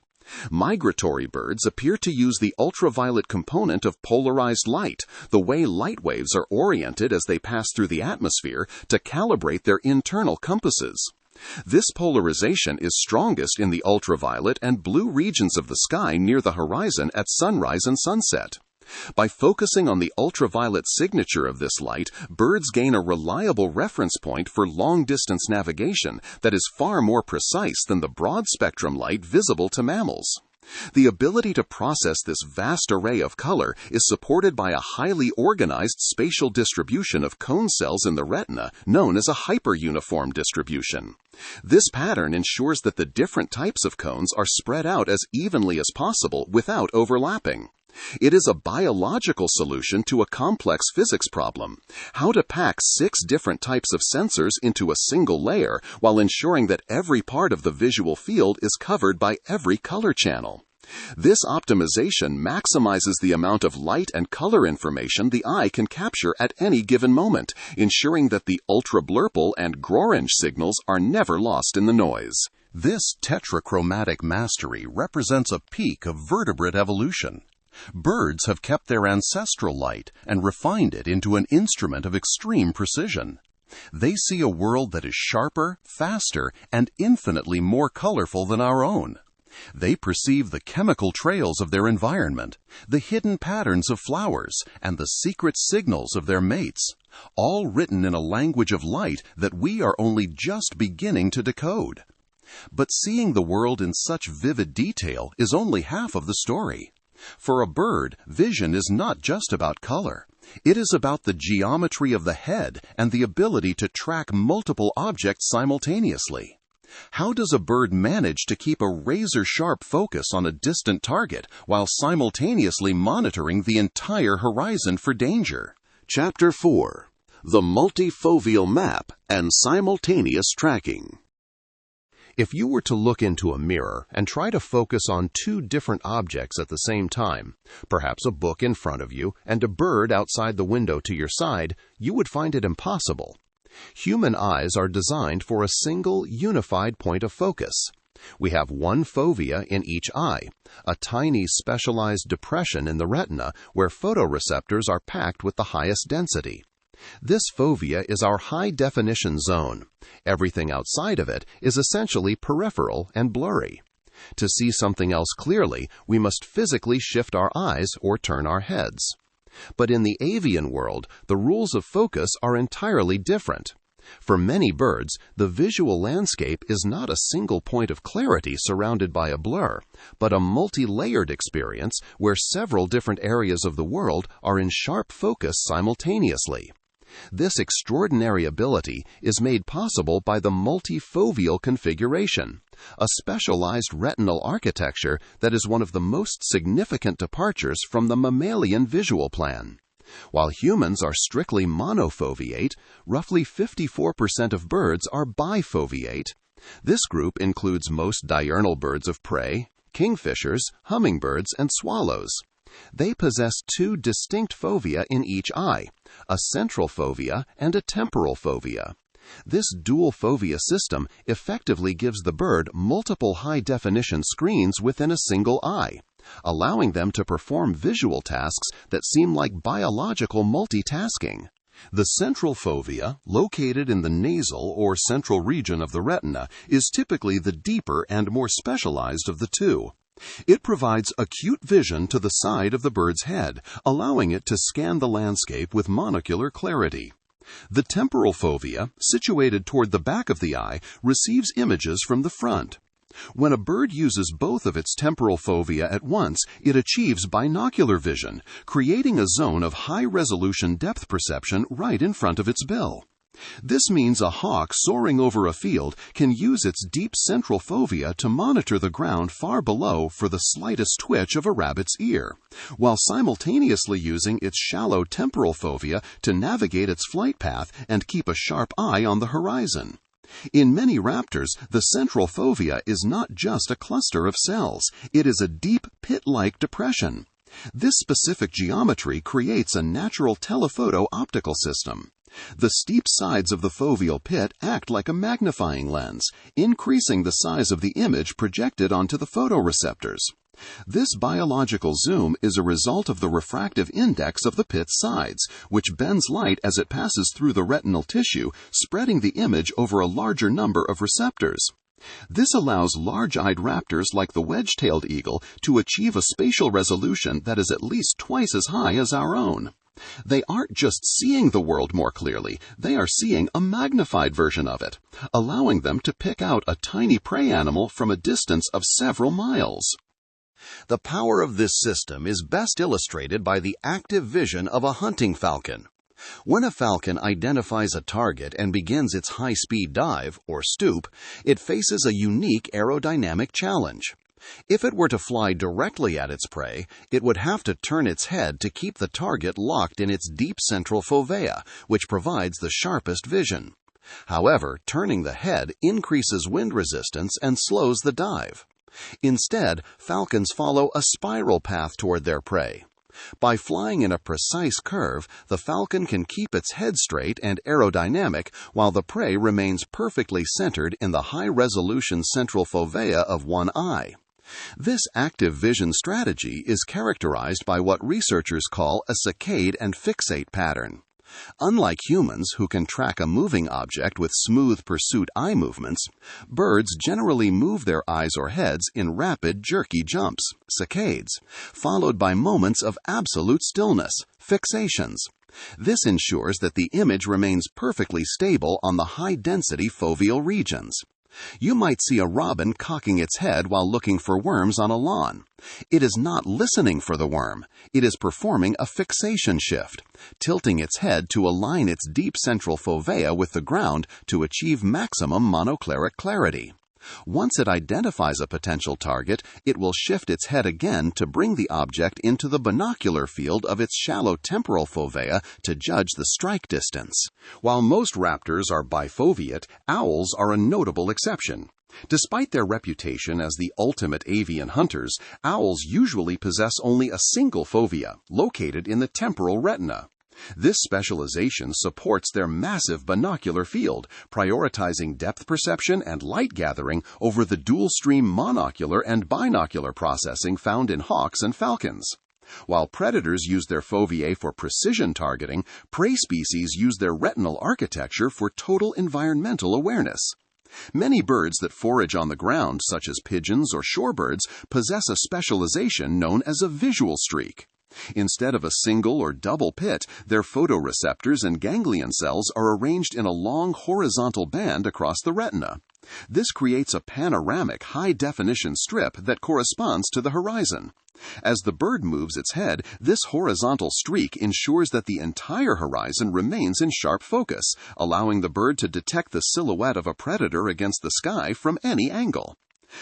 Migratory birds appear to use the ultraviolet component of polarized light, the way light waves are oriented as they pass through the atmosphere, to calibrate their internal compasses. This polarization is strongest in the ultraviolet and blue regions of the sky near the horizon at sunrise and sunset. By focusing on the ultraviolet signature of this light, birds gain a reliable reference point for long-distance navigation that is far more precise than the broad-spectrum light visible to mammals. The ability to process this vast array of color is supported by a highly organized spatial distribution of cone cells in the retina, known as a hyperuniform distribution. This pattern ensures that the different types of cones are spread out as evenly as possible without overlapping. It is a biological solution to a complex physics problem: how to pack 6 different types of sensors into a single layer while ensuring that every part of the visual field is covered by every color channel. This optimization maximizes the amount of light and color information the eye can capture at any given moment, ensuring that the ultra-blurple and grorange signals are never lost in the noise. This tetrachromatic mastery represents a peak of vertebrate evolution. Birds have kept their ancestral light and refined it into an instrument of extreme precision. They see a world that is sharper, faster, and infinitely more colorful than our own. They perceive the chemical trails of their environment, the hidden patterns of flowers, and the secret signals of their mates, all written in a language of light that we are only just beginning to decode. But seeing the world in such vivid detail is only half of the story. For a bird, vision is not just about color. It is about the geometry of the head and the ability to track multiple objects simultaneously. How does a bird manage to keep a razor-sharp focus on a distant target while simultaneously monitoring the entire horizon for danger? Chapter 4. The Multi-Foveal Map and Simultaneous Tracking. If you were to look into a mirror and try to focus on two different objects at the same time, perhaps a book in front of you and a bird outside the window to your side, you would find it impossible. Human eyes are designed for a single, unified point of focus. We have one fovea in each eye, a tiny specialized depression in the retina where photoreceptors are packed with the highest density. This fovea is our high-definition zone. Everything outside of it is essentially peripheral and blurry. To see something else clearly, we must physically shift our eyes or turn our heads. But in the avian world, the rules of focus are entirely different. For many birds, the visual landscape is not a single point of clarity surrounded by a blur, but a multi-layered experience where several different areas of the world are in sharp focus simultaneously. This extraordinary ability is made possible by the multi-foveal configuration, a specialized retinal architecture that is one of the most significant departures from the mammalian visual plan. While humans are strictly monofoveate, roughly 54% of birds are bifoveate. This group includes most diurnal birds of prey, kingfishers, hummingbirds, and swallows. They possess two distinct fovea in each eye, a central fovea and a temporal fovea. This dual fovea system effectively gives the bird multiple high-definition screens within a single eye, allowing them to perform visual tasks that seem like biological multitasking. The central fovea, located in the nasal or central region of the retina, is typically the deeper and more specialized of the two. It provides acute vision to the side of the bird's head, allowing it to scan the landscape with monocular clarity. The temporal fovea, situated toward the back of the eye, receives images from the front. When a bird uses both of its temporal fovea at once, it achieves binocular vision, creating a zone of high-resolution depth perception right in front of its bill. This means a hawk soaring over a field can use its deep central fovea to monitor the ground far below for the slightest twitch of a rabbit's ear, while simultaneously using its shallow temporal fovea to navigate its flight path and keep a sharp eye on the horizon. In many raptors, the central fovea is not just a cluster of cells, it is a deep pit-like depression. This specific geometry creates a natural telephoto optical system. The steep sides of the foveal pit act like a magnifying lens, increasing the size of the image projected onto the photoreceptors. This biological zoom is a result of the refractive index of the pit's sides, which bends light as it passes through the retinal tissue, spreading the image over a larger number of receptors. This allows large-eyed raptors like the wedge-tailed eagle to achieve a spatial resolution that is at least twice as high as our own. They aren't just seeing the world more clearly, they are seeing a magnified version of it, allowing them to pick out a tiny prey animal from a distance of several miles. The power of this system is best illustrated by the active vision of a hunting falcon. When a falcon identifies a target and begins its high-speed dive, or stoop, it faces a unique aerodynamic challenge. If it were to fly directly at its prey, it would have to turn its head to keep the target locked in its deep central fovea, which provides the sharpest vision. However, turning the head increases wind resistance and slows the dive. Instead, falcons follow a spiral path toward their prey. By flying in a precise curve, the falcon can keep its head straight and aerodynamic while the prey remains perfectly centered in the high-resolution central fovea of one eye. This active vision strategy is characterized by what researchers call a saccade and fixate pattern. Unlike humans, who can track a moving object with smooth pursuit eye movements, birds generally move their eyes or heads in rapid, jerky jumps, saccades, followed by moments of absolute stillness, fixations. This ensures that the image remains perfectly stable on the high-density foveal regions. You might see a robin cocking its head while looking for worms on a lawn. It is not listening for the worm. It is performing a fixation shift, tilting its head to align its deep central fovea with the ground to achieve maximum monocleric clarity. Once it identifies a potential target, it will shift its head again to bring the object into the binocular field of its shallow temporal fovea to judge the strike distance. While most raptors are bifoveate, owls are a notable exception. Despite their reputation as the ultimate avian hunters, owls usually possess only a single fovea, located in the temporal retina. This specialization supports their massive binocular field, prioritizing depth perception and light gathering over the dual-stream monocular and binocular processing found in hawks and falcons. While predators use their foveae for precision targeting, prey species use their retinal architecture for total environmental awareness. Many birds that forage on the ground, such as pigeons or shorebirds, possess a specialization known as a visual streak. Instead of a single or double pit, their photoreceptors and ganglion cells are arranged in a long horizontal band across the retina. This creates a panoramic, high-definition strip that corresponds to the horizon. As the bird moves its head, this horizontal streak ensures that the entire horizon remains in sharp focus, allowing the bird to detect the silhouette of a predator against the sky from any angle.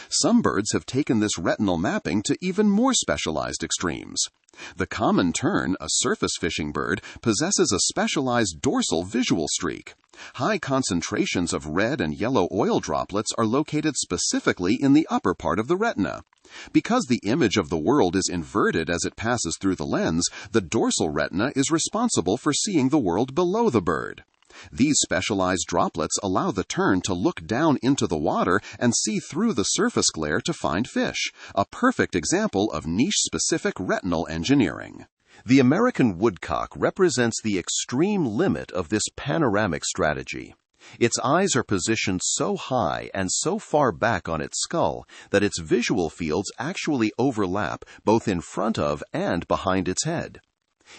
Some birds have taken this retinal mapping to even more specialized extremes. The common tern, a surface fishing bird, possesses a specialized dorsal visual streak. High concentrations of red and yellow oil droplets are located specifically in the upper part of the retina. Because the image of the world is inverted as it passes through the lens, the dorsal retina is responsible for seeing the world below the bird. These specialized droplets allow the tern to look down into the water and see through the surface glare to find fish, a perfect example of niche-specific retinal engineering. The American woodcock represents the extreme limit of this panoramic strategy. Its eyes are positioned so high and so far back on its skull that its visual fields actually overlap both in front of and behind its head.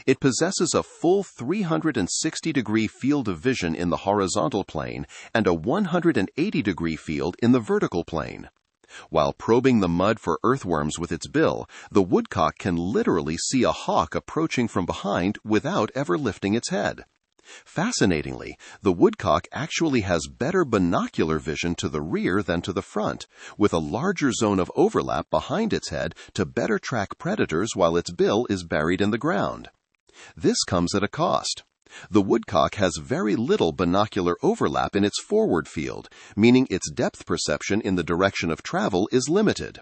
It possesses a full 360-degree field of vision in the horizontal plane and a 180-degree field in the vertical plane. While probing the mud for earthworms with its bill, the woodcock can literally see a hawk approaching from behind without ever lifting its head. Fascinatingly, the woodcock actually has better binocular vision to the rear than to the front, with a larger zone of overlap behind its head to better track predators while its bill is buried in the ground. This comes at a cost. The woodcock has very little binocular overlap in its forward field, meaning its depth perception in the direction of travel is limited.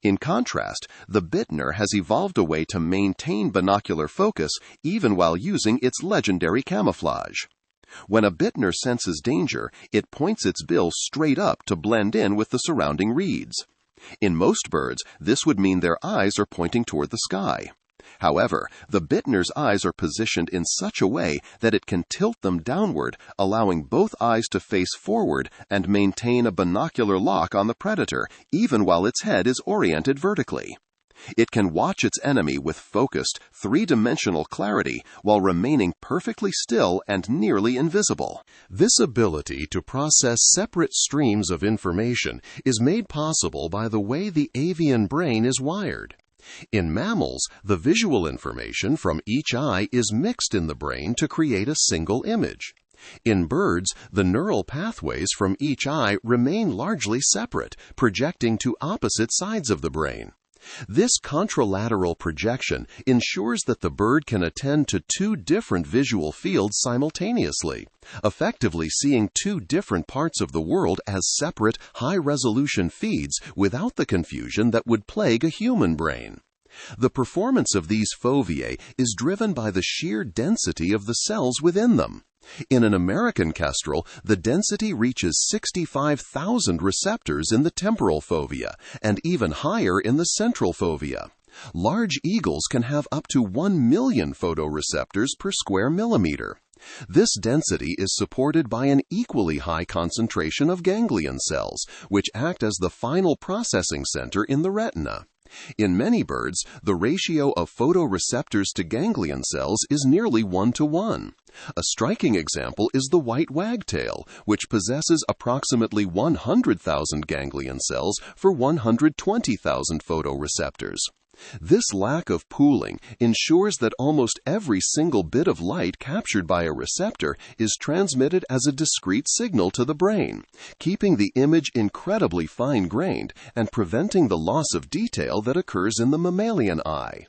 In contrast, the bittner has evolved a way to maintain binocular focus even while using its legendary camouflage. When a bittner senses danger, it points its bill straight up to blend in with the surrounding reeds. In most birds, this would mean their eyes are pointing toward the sky. However, the bittner's eyes are positioned in such a way that it can tilt them downward, allowing both eyes to face forward and maintain a binocular lock on the predator, even while its head is oriented vertically. It can watch its enemy with focused, three-dimensional clarity while remaining perfectly still and nearly invisible. This ability to process separate streams of information is made possible by the way the avian brain is wired. In mammals, the visual information from each eye is mixed in the brain to create a single image. In birds, the neural pathways from each eye remain largely separate, projecting to opposite sides of the brain. This contralateral projection ensures that the bird can attend to two different visual fields simultaneously, effectively seeing two different parts of the world as separate, high-resolution feeds without the confusion that would plague a human brain. The performance of these foveae is driven by the sheer density of the cells within them. In an American kestrel, the density reaches 65,000 receptors in the temporal fovea and even higher in the central fovea. Large eagles can have up to 1 million photoreceptors per square millimeter. This density is supported by an equally high concentration of ganglion cells, which act as the final processing center in the retina. In many birds, the ratio of photoreceptors to ganglion cells is nearly 1:1. A striking example is the white wagtail, which possesses approximately 100,000 ganglion cells for 120,000 photoreceptors. This lack of pooling ensures that almost every single bit of light captured by a receptor is transmitted as a discrete signal to the brain, keeping the image incredibly fine-grained and preventing the loss of detail that occurs in the mammalian eye.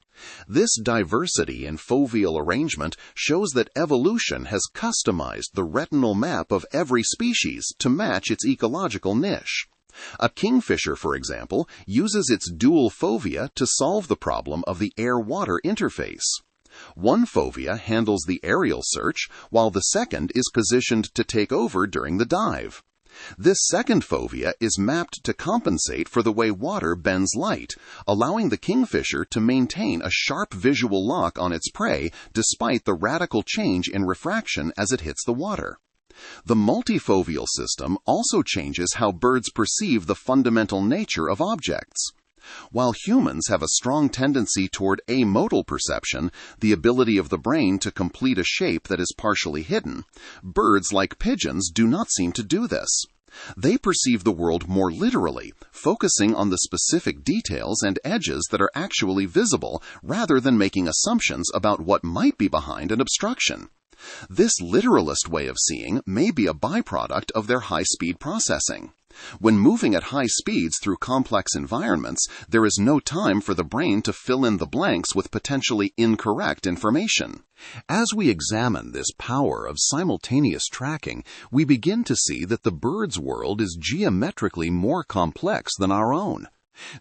This diversity in foveal arrangement shows that evolution has customized the retinal map of every species to match its ecological niche. A kingfisher, for example, uses its dual fovea to solve the problem of the air-water interface. One fovea handles the aerial search, while the second is positioned to take over during the dive. This second fovea is mapped to compensate for the way water bends light, allowing the kingfisher to maintain a sharp visual lock on its prey despite the radical change in refraction as it hits the water. The multi-foveal system also changes how birds perceive the fundamental nature of objects. While humans have a strong tendency toward amodal perception, the ability of the brain to complete a shape that is partially hidden, birds like pigeons do not seem to do this. They perceive the world more literally, focusing on the specific details and edges that are actually visible rather than making assumptions about what might be behind an obstruction. This literalist way of seeing may be a byproduct of their high-speed processing. When moving at high speeds through complex environments, there is no time for the brain to fill in the blanks with potentially incorrect information. As we examine this power of simultaneous tracking, we begin to see that the bird's world is geometrically more complex than our own.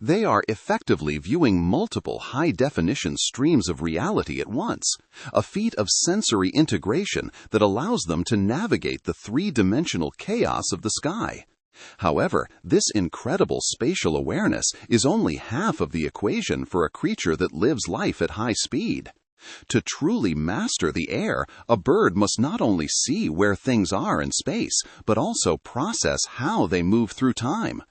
They are effectively viewing multiple high-definition streams of reality at once, a feat of sensory integration that allows them to navigate the three-dimensional chaos of the sky. However, this incredible spatial awareness is only half of the equation for a creature that lives life at high speed. To truly master the air, a bird must not only see where things are in space, but also process how they move through time.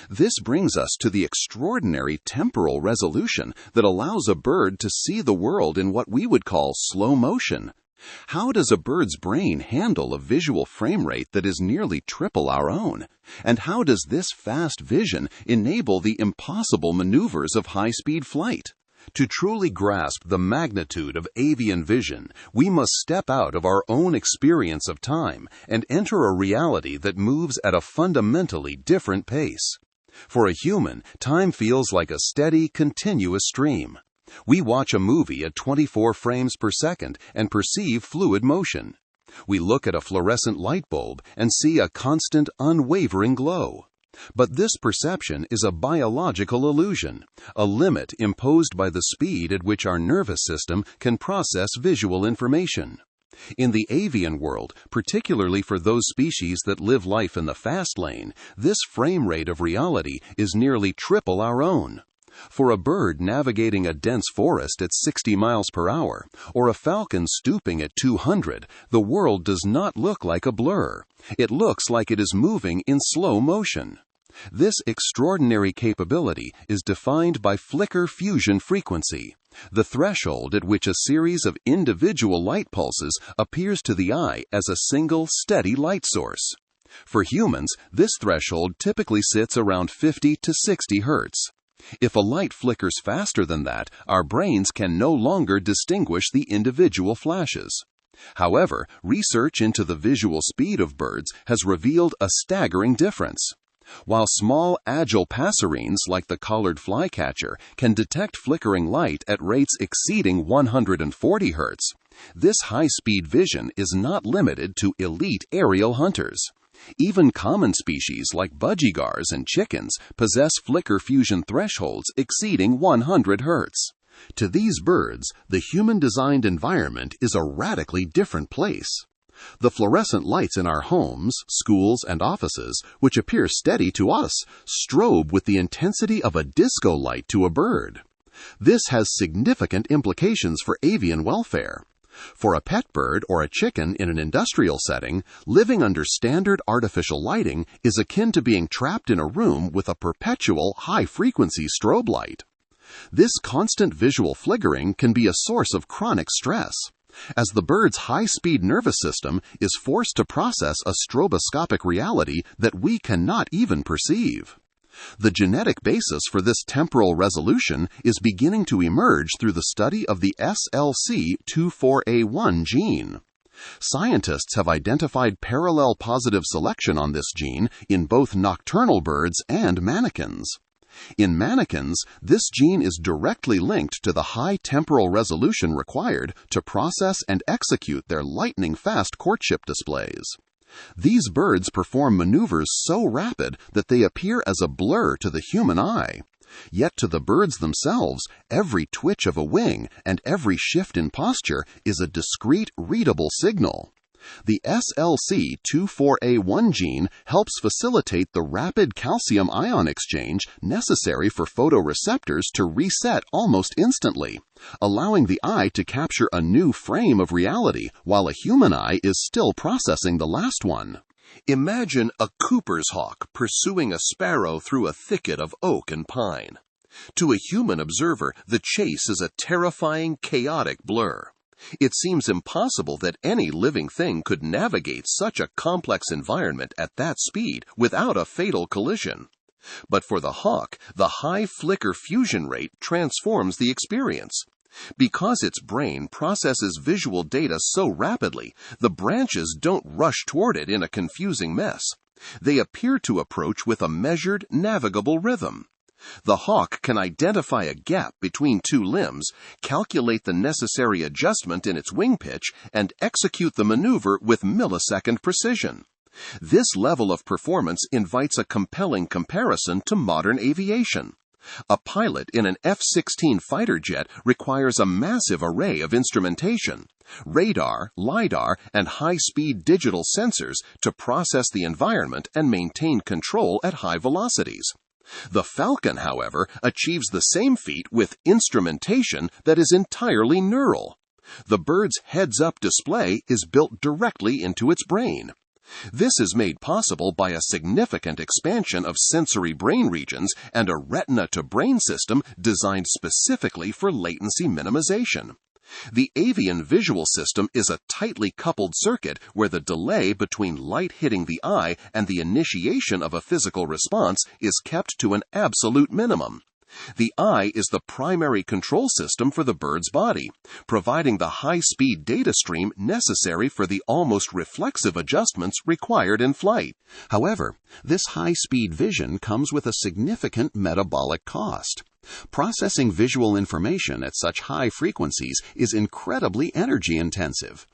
This brings us to the extraordinary temporal resolution that allows a bird to see the world in what we would call slow motion. How does a bird's brain handle a visual frame rate that is nearly triple our own? And how does this fast vision enable the impossible maneuvers of high-speed flight? To truly grasp the magnitude of avian vision, we must step out of our own experience of time and enter a reality that moves at a fundamentally different pace. For a human, time feels like a steady, continuous stream. We watch a movie at 24 frames per second and perceive fluid motion. We look at a fluorescent light bulb and see a constant, unwavering glow. But this perception is a biological illusion, a limit imposed by the speed at which our nervous system can process visual information. In the avian world, particularly for those species that live life in the fast lane, this frame rate of reality is nearly triple our own. For a bird navigating a dense forest at 60 miles per hour, or a falcon stooping at 200, the world does not look like a blur. It looks like it is moving in slow motion. This extraordinary capability is defined by flicker fusion frequency, the threshold at which a series of individual light pulses appears to the eye as a single, steady light source. For humans, this threshold typically sits around 50 to 60 Hertz. If a light flickers faster than that, our brains can no longer distinguish the individual flashes. However, research into the visual speed of birds has revealed a staggering difference. While small, agile passerines like the collared flycatcher can detect flickering light at rates exceeding 140 Hertz, this high-speed vision is not limited to elite aerial hunters. Even common species like budgigars and chickens possess flicker fusion thresholds exceeding 100 Hertz. To these birds, the human-designed environment is a radically different place. The fluorescent lights in our homes, schools, and offices, which appear steady to us, strobe with the intensity of a disco light to a bird. This has significant implications for avian welfare. For a pet bird or a chicken in an industrial setting, living under standard artificial lighting is akin to being trapped in a room with a perpetual high-frequency strobe light. This constant visual flickering can be a source of chronic stress, as the bird's high-speed nervous system is forced to process a stroboscopic reality that we cannot even perceive. The genetic basis for this temporal resolution is beginning to emerge through the study of the SLC24A1 gene. Scientists have identified parallel positive selection on this gene in both nocturnal birds and manakins. In manakins, this gene is directly linked to the high temporal resolution required to process and execute their lightning-fast courtship displays. These birds perform maneuvers so rapid that they appear as a blur to the human eye. Yet to the birds themselves, every twitch of a wing and every shift in posture is a discrete, readable signal. The SLC24A1 gene helps facilitate the rapid calcium ion exchange necessary for photoreceptors to reset almost instantly, allowing the eye to capture a new frame of reality while a human eye is still processing the last one. Imagine a Cooper's hawk pursuing a sparrow through a thicket of oak and pine. To a human observer, the chase is a terrifying, chaotic blur. It seems impossible that any living thing could navigate such a complex environment at that speed without a fatal collision. But for the hawk, the high flicker fusion rate transforms the experience. Because its brain processes visual data so rapidly, the branches don't rush toward it in a confusing mess. They appear to approach with a measured, navigable rhythm. The hawk can identify a gap between two limbs, calculate the necessary adjustment in its wing pitch, and execute the maneuver with millisecond precision. This level of performance invites a compelling comparison to modern aviation. A pilot in an F-16 fighter jet requires a massive array of instrumentation, radar, LiDAR, and high-speed digital sensors to process the environment and maintain control at high velocities. The Falcon, however, achieves the same feat with instrumentation that is entirely neural. The bird's heads-up display is built directly into its brain. This is made possible by a significant expansion of sensory brain regions and a retina-to-brain system designed specifically for latency minimization. The avian visual system is a tightly coupled circuit where the delay between light hitting the eye and the initiation of a physical response is kept to an absolute minimum. The eye is the primary control system for the bird's body, providing the high-speed data stream necessary for the almost reflexive adjustments required in flight. However, this high-speed vision comes with a significant metabolic cost. Processing visual information at such high frequencies is incredibly energy-intensive.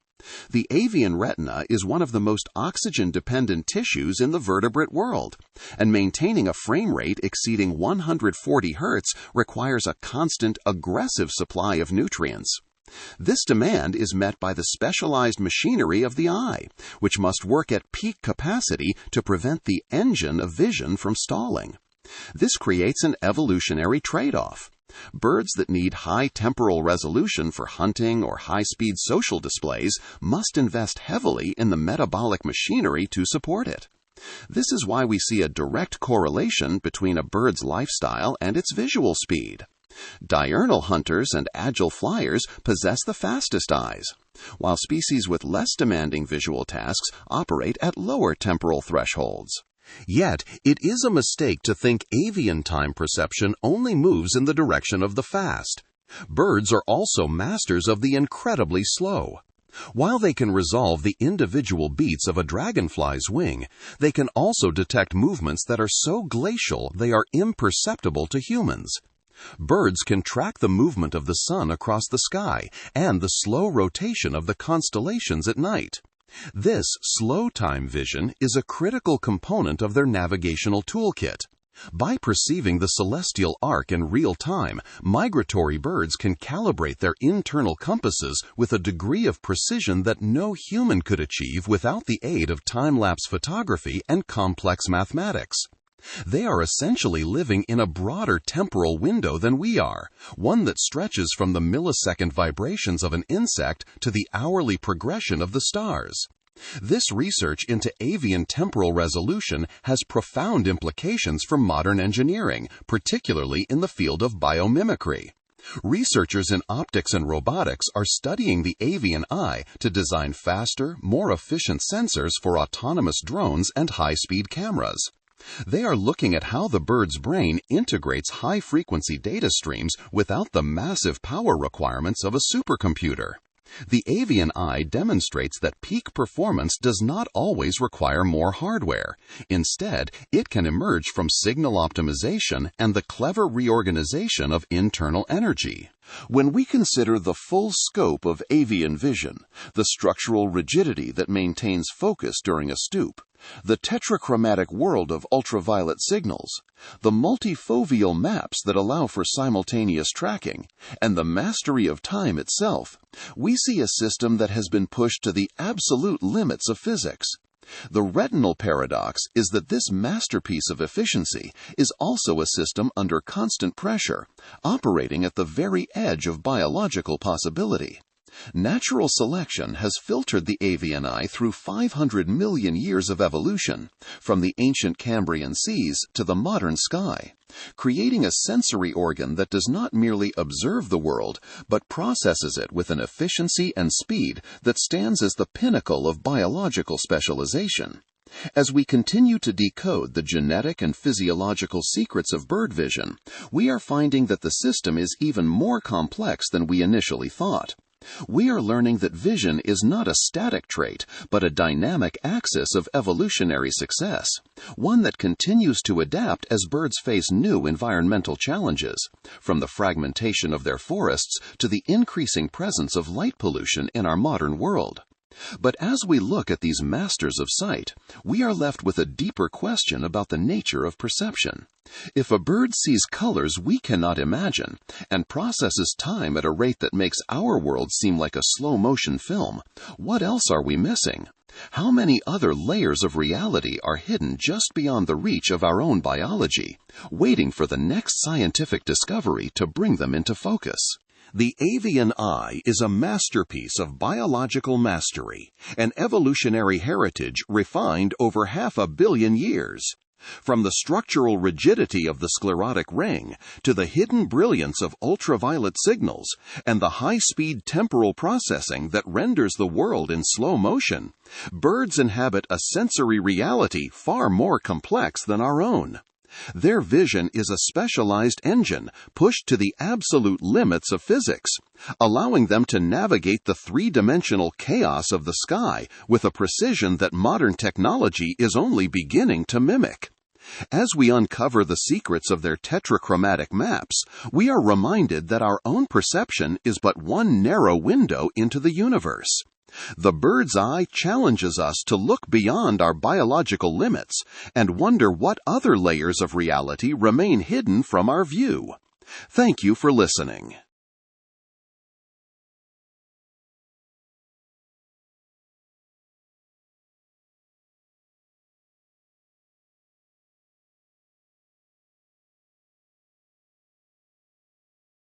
The avian retina is one of the most oxygen-dependent tissues in the vertebrate world, and maintaining a frame rate exceeding 140 Hz requires a constant, aggressive supply of nutrients. This demand is met by the specialized machinery of the eye, which must work at peak capacity to prevent the engine of vision from stalling. This creates an evolutionary trade-off. Birds that need high temporal resolution for hunting or high-speed social displays must invest heavily in the metabolic machinery to support it. This is why we see a direct correlation between a bird's lifestyle and its visual speed. Diurnal hunters and agile flyers possess the fastest eyes, while species with less demanding visual tasks operate at lower temporal thresholds. Yet, it is a mistake to think avian time perception only moves in the direction of the fast. Birds are also masters of the incredibly slow. While they can resolve the individual beats of a dragonfly's wing, they can also detect movements that are so glacial they are imperceptible to humans. Birds can track the movement of the sun across the sky and the slow rotation of the constellations at night. This slow time vision is a critical component of their navigational toolkit. By perceiving the celestial arc in real time, migratory birds can calibrate their internal compasses with a degree of precision that no human could achieve without the aid of time-lapse photography and complex mathematics. They are essentially living in a broader temporal window than we are, one that stretches from the millisecond vibrations of an insect to the hourly progression of the stars. This research into avian temporal resolution has profound implications for modern engineering, particularly in the field of biomimicry. Researchers in optics and robotics are studying the avian eye to design faster, more efficient sensors for autonomous drones and high-speed cameras. They are looking at how the bird's brain integrates high-frequency data streams without the massive power requirements of a supercomputer. The avian eye demonstrates that peak performance does not always require more hardware. Instead, it can emerge from signal optimization and the clever reorganization of internal energy. When we consider the full scope of avian vision, the structural rigidity that maintains focus during a stoop, the tetrachromatic world of ultraviolet signals, the multi-foveal maps that allow for simultaneous tracking, and the mastery of time itself, we see a system that has been pushed to the absolute limits of physics. The retinal paradox is that this masterpiece of efficiency is also a system under constant pressure, operating at the very edge of biological possibility. Natural selection has filtered the avian eye through 500 million years of evolution, from the ancient Cambrian seas to the modern sky, creating a sensory organ that does not merely observe the world, but processes it with an efficiency and speed that stands as the pinnacle of biological specialization. As we continue to decode the genetic and physiological secrets of bird vision, we are finding that the system is even more complex than we initially thought. We are learning that vision is not a static trait, but a dynamic axis of evolutionary success, one that continues to adapt as birds face new environmental challenges, from the fragmentation of their forests to the increasing presence of light pollution in our modern world. But as we look at these masters of sight, we are left with a deeper question about the nature of perception. If a bird sees colors we cannot imagine, and processes time at a rate that makes our world seem like a slow-motion film, what else are we missing? How many other layers of reality are hidden just beyond the reach of our own biology, waiting for the next scientific discovery to bring them into focus? The avian eye is a masterpiece of biological mastery, an evolutionary heritage refined over 500 million years. From the structural rigidity of the sclerotic ring to the hidden brilliance of ultraviolet signals and the high-speed temporal processing that renders the world in slow motion, birds inhabit a sensory reality far more complex than our own. Their vision is a specialized engine pushed to the absolute limits of physics, allowing them to navigate the three-dimensional chaos of the sky with a precision that modern technology is only beginning to mimic. As we uncover the secrets of their tetrachromatic maps, we are reminded that our own perception is but one narrow window into the universe. The bird's eye challenges us to look beyond our biological limits and wonder what other layers of reality remain hidden from our view. Thank you for listening.